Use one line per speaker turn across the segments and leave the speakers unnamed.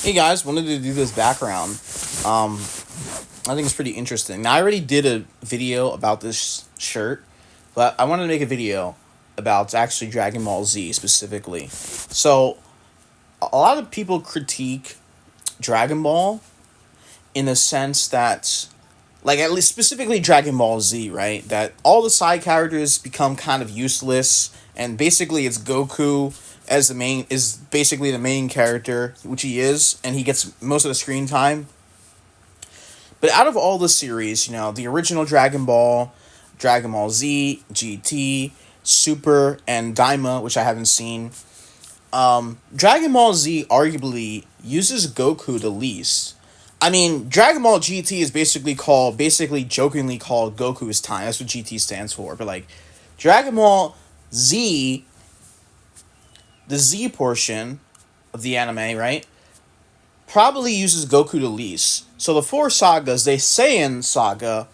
Hey guys, wanted to do this background. Um, I think it's pretty interesting. Now I already did a video about this shirt, but I wanted to make a video about actually Dragon Ball Z specifically. So a lot of people critique Dragon Ball in the sense that, like, at least specifically Dragon Ball Z, right? That all the side characters become kind of useless, and basically it's Goku as the main is basically the main character, which he is, and he gets most of the screen time. But out of all the series, the original Dragon Ball, Dragon Ball Z, GT, Super, and Daima, which I haven't seen, Dragon Ball Z arguably uses Goku the least. I mean, Dragon Ball GT is basically jokingly called Goku's time. That's what GT stands for. But like, Dragon Ball Z, the Z portion of the anime, right, probably uses Goku the least. So the four sagas, they Saiyan saga,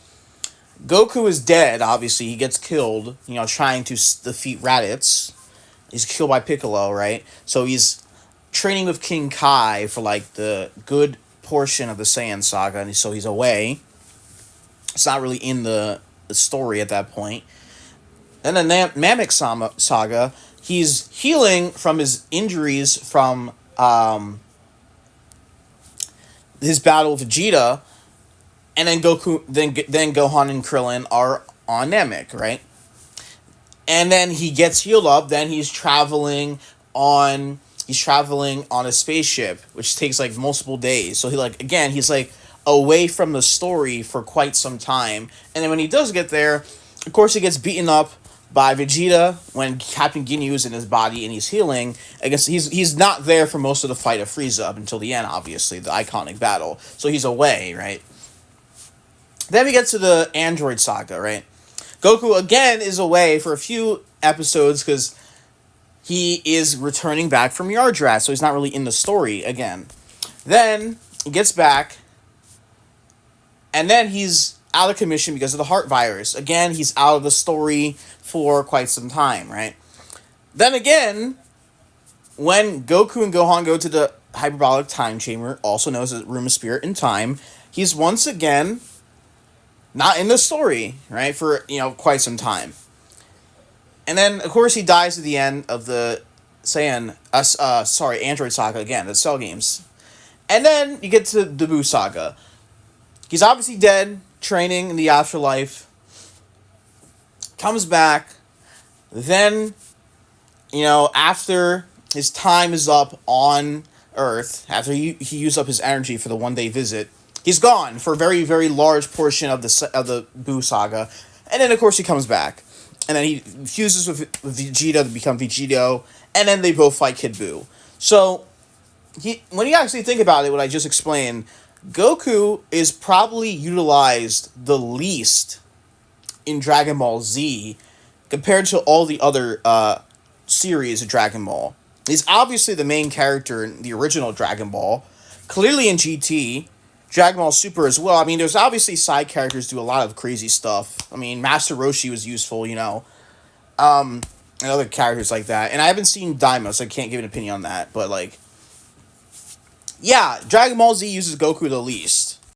Goku is dead, obviously. He gets killed, trying to defeat Raditz. He's killed by Piccolo, right? So he's training with King Kai for, like, the good portion of the Saiyan saga, and so he's away. It's not really in the story at that point. Then the Namek saga, he's healing from his injuries from his battle with Vegeta, and then then Gohan and Krillin are on Namek, right? And then he gets healed up. Then he's traveling on a spaceship, which takes like multiple days. So he's like away from the story for quite some time. And then when he does get there, of course he gets beaten up by Vegeta when Captain Ginyu is in his body and he's healing. I guess he's not there for most of the fight of Frieza up until the end, obviously, the iconic battle. So he's away, right? Then we get to the Android saga, right? Goku again is away for a few episodes because he is returning back from Yardrat, so he's not really in the story again. Then he gets back, and then he's out of commission because of the heart virus. Again, he's out of the story for quite some time, right? Then again, when Goku and Gohan go to the hyperbolic time chamber, also known as the Room of Spirit and Time, he's once again not in the story, right, for, quite some time. And then, of course, he dies at the end of the Android saga again, the Cell games. And then you get to the Buu saga. He's obviously dead, training in the afterlife. Comes back. Then, after his time is up on Earth, after he used up his energy for the one-day visit, he's gone for a very, very large portion of the Buu saga. And then, of course, he comes back. And then he fuses with Vegeta to become Vegito. And then they both fight Kid Buu. So, when you actually think about it, what I just explained, Goku is probably utilized the least in Dragon Ball Z compared to all the other series of Dragon Ball. He's obviously the main character in the original Dragon Ball. Clearly in GT. Dragon Ball Super as well. I mean, there's obviously side characters do a lot of crazy stuff. I mean, Master Roshi was useful, and other characters like that. And I haven't seen Daima, so I can't give an opinion on that. But, like, yeah, Dragon Ball Z uses Goku the least.